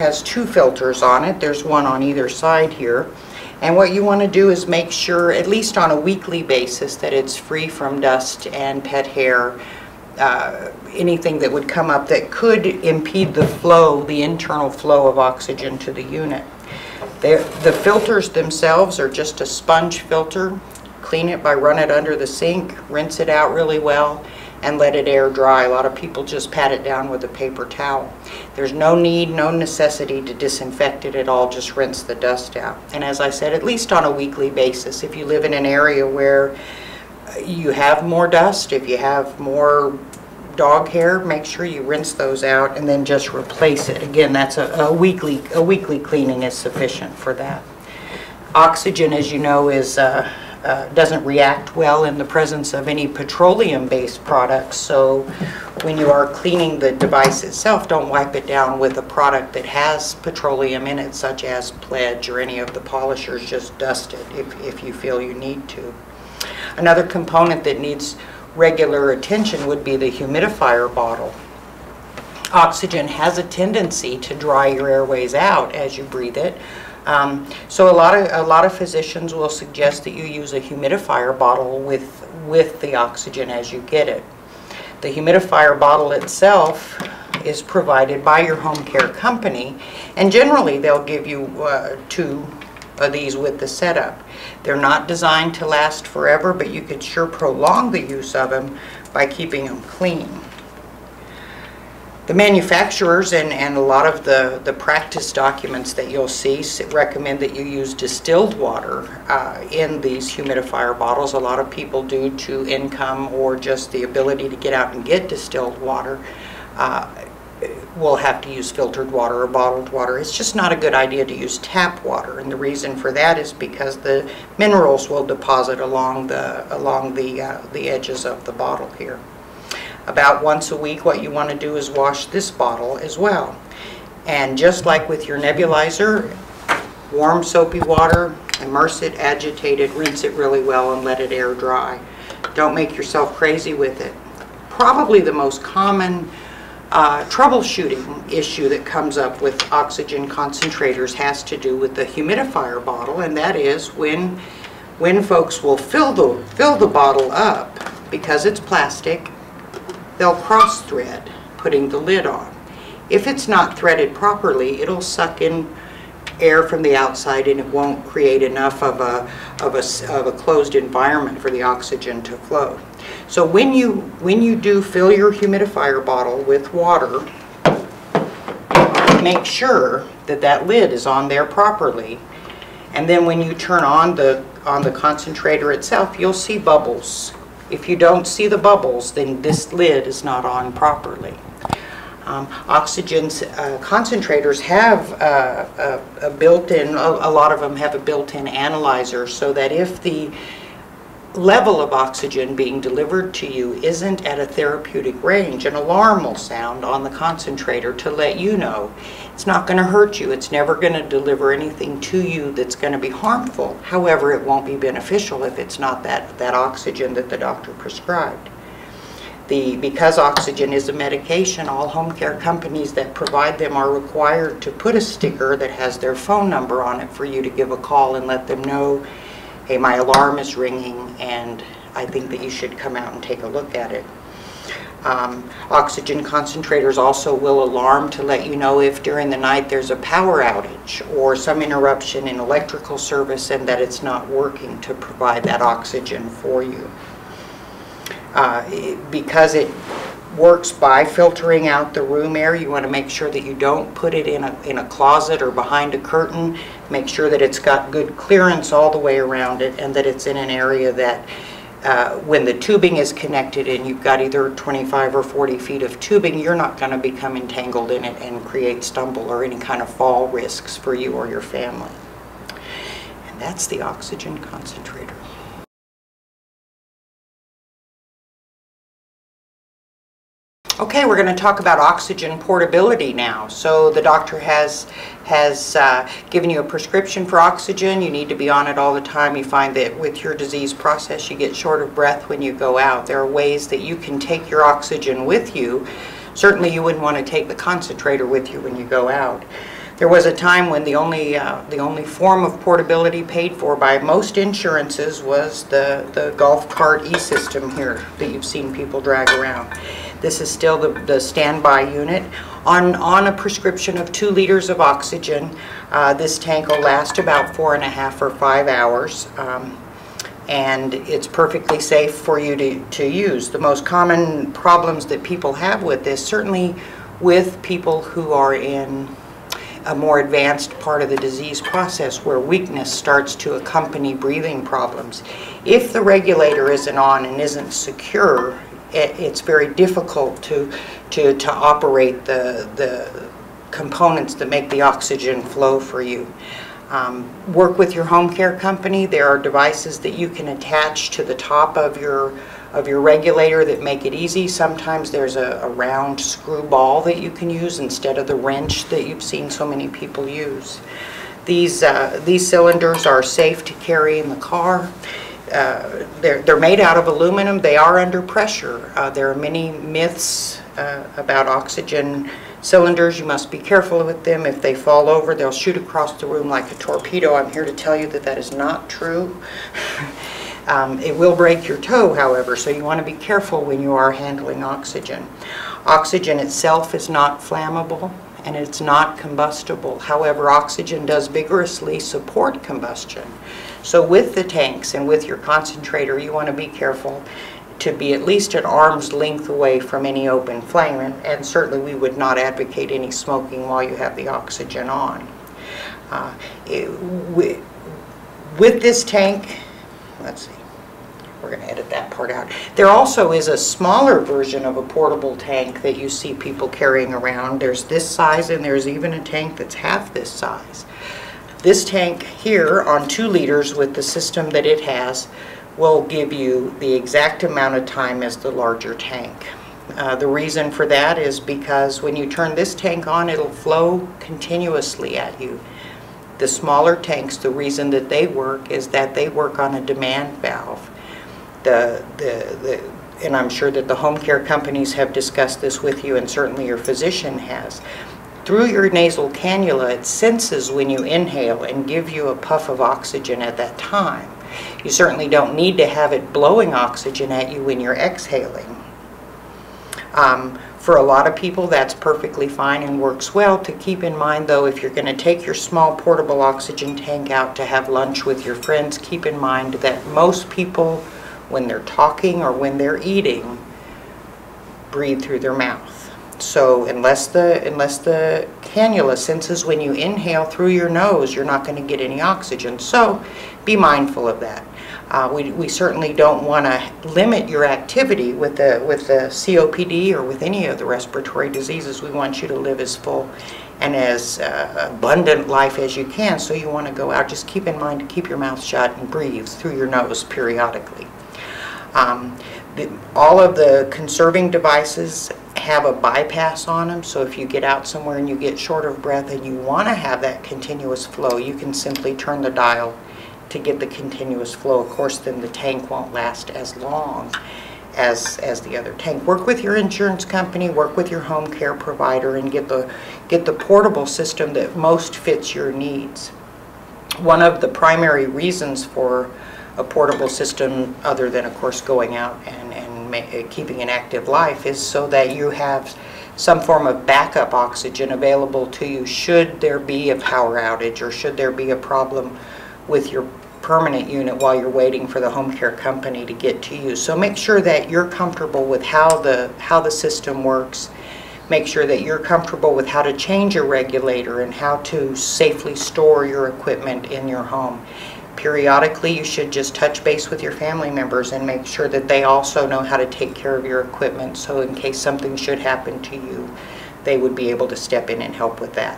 Has two filters on it. There's one on either side here. And what you want to do is make sure, at least on a weekly basis, that it's free from dust and pet hair, anything that would come up that could impede the flow, the internal flow of oxygen to the unit. The filters themselves are just a sponge filter. Clean it by running it under the sink, rinse it out really well, and let it air dry. A lot of people just pat it down with a paper towel. There's no need, no necessity to disinfect it at all, just rinse the dust out. And as I said, at least on a weekly basis. If you live in an area where you have more dust, if you have more dog hair, make sure you rinse those out and then just replace it. Again, that's a weekly cleaning is sufficient for that. Oxygen, as you know, is doesn't react well in the presence of any petroleum-based products, so when you are cleaning the device itself, don't wipe it down with a product that has petroleum in it, such as Pledge or any of the polishers. Just dust it if you feel you need to. Another component that needs regular attention would be the humidifier bottle. Oxygen has a tendency to dry your airways out as you breathe it. So a lot of physicians will suggest that you use a humidifier bottle with the oxygen as you get it. The humidifier bottle itself is provided by your home care company, and generally they'll give you 2 of these with the setup. They're not designed to last forever, but you could sure prolong the use of them by keeping them clean. The manufacturers and a lot of the practice documents that you'll see recommend that you use distilled water in these humidifier bottles. A lot of people, due to income or just the ability to get out and get distilled water, will have to use filtered water or bottled water. It's just not a good idea to use tap water, and the reason for that is because the minerals will deposit along the edges of the bottle here. About once a week, what you want to do is wash this bottle as well. And just like with your nebulizer, warm soapy water, immerse it, agitate it, rinse it really well, and let it air dry. Don't make yourself crazy with it. Probably the most common troubleshooting issue that comes up with oxygen concentrators has to do with the humidifier bottle, and that is when folks will fill the bottle up, because it's plastic, they'll cross thread putting the lid on. If it's not threaded properly, it'll suck in air from the outside and it won't create enough of a closed environment for the oxygen to flow. So when you do fill your humidifier bottle with water, make sure that lid is on there properly. And then when you turn on the concentrator itself, you'll see bubbles. If you don't see the bubbles, then this lid is not on properly. Oxygen concentrators have a built-in, a lot of them have a built-in analyzer, so that if the level of oxygen being delivered to you isn't at a therapeutic range, an alarm will sound on the concentrator to let you know. It's not going to hurt you. It's never going to deliver anything to you that's going to be harmful. However, it won't be beneficial if it's not that oxygen that the doctor prescribed. Because oxygen is a medication, all home care companies that provide them are required to put a sticker that has their phone number on it for you to give a call and let them know, hey, my alarm is ringing and I think that you should come out and take a look at it. Oxygen concentrators also will alarm to let you know if during the night there's a power outage or some interruption in electrical service and that it's not working to provide that oxygen for you. Because it works by filtering out the room air, you want to make sure that you don't put it in a closet or behind a curtain. Make sure that it's got good clearance all the way around it and that it's in an area that when the tubing is connected and you've got either 25 or 40 feet of tubing, you're not going to become entangled in it and create stumble or any kind of fall risks for you or your family. And that's the oxygen concentrator. Okay, we're going to talk about oxygen portability now. So the doctor has given you a prescription for oxygen. You need to be on it all the time. You find that with your disease process you get short of breath when you go out. There are ways that you can take your oxygen with you. Certainly you wouldn't want to take the concentrator with you when you go out. There was a time when the only form of portability paid for by most insurances was the golf cart e-system here that you've seen people drag around. This is still the standby unit. On a prescription of 2 liters of oxygen, this tank will last about 4.5 or 5 hours. And it's perfectly safe for you to use. The most common problems that people have with this, certainly with people who are in a more advanced part of the disease process where weakness starts to accompany breathing problems. If the regulator isn't on and isn't secure, it's very difficult to operate the components that make the oxygen flow for you. Work with your home care company. There are devices that you can attach to the top of your regulator that make it easy. Sometimes there's a round screw ball that you can use instead of the wrench that you've seen so many people use. These cylinders are safe to carry in the car. They're made out of aluminum. They are under pressure. There are many myths about oxygen cylinders. You must be careful with them. If they fall over, they'll shoot across the room like a torpedo. I'm here to tell you that that is not true. It will break your toe, however, so you want to be careful when you are handling oxygen. Oxygen itself is not flammable and it's not combustible. However, oxygen does vigorously support combustion. So with the tanks and with your concentrator, you want to be careful to be at least an arm's length away from any open flame, and certainly we would not advocate any smoking while you have the oxygen on. With this tank, let's see, we're going to edit that part out. There also is a smaller version of a portable tank that you see people carrying around. There's this size and there's even a tank that's half this size. This tank here on 2 liters with the system that it has will give you the exact amount of time as the larger tank. The reason for that is because when you turn this tank on, it'll flow continuously at you. The smaller tanks, the reason that they work is that they work on a demand valve. And I'm sure that the home care companies have discussed this with you, and certainly your physician has. Through your nasal cannula, it senses when you inhale and give you a puff of oxygen at that time. You certainly don't need to have it blowing oxygen at you when you're exhaling. For a lot of people, that's perfectly fine and works well. To keep in mind, though, if you're going to take your small portable oxygen tank out to have lunch with your friends, keep in mind that most people, when they're talking or when they're eating, breathe through their mouth. So unless the cannula senses when you inhale through your nose, you're not going to get any oxygen. So be mindful of that. We certainly don't want to limit your activity with the COPD or with any of the respiratory diseases. We want you to live as full and as abundant life as you can. So you want to go out. Just keep in mind to keep your mouth shut and breathe through your nose periodically. All of the conserving devices have a bypass on them, so if you get out somewhere and you get short of breath and you want to have that continuous flow, you can simply turn the dial to get the continuous flow. Of course, then the tank won't last as long as the other tank. Work with your insurance company, work with your home care provider, and get the portable system that most fits your needs. One of the primary reasons for a portable system, other than of course going out and keeping an active life, is so that you have some form of backup oxygen available to you should there be a power outage or should there be a problem with your permanent unit while you're waiting for the home care company to get to you. So make sure that you're comfortable with how the system works. Make sure that you're comfortable with how to change a regulator and how to safely store your equipment in your home. Periodically, you should just touch base with your family members and make sure that they also know how to take care of your equipment, so in case something should happen to you, they would be able to step in and help with that.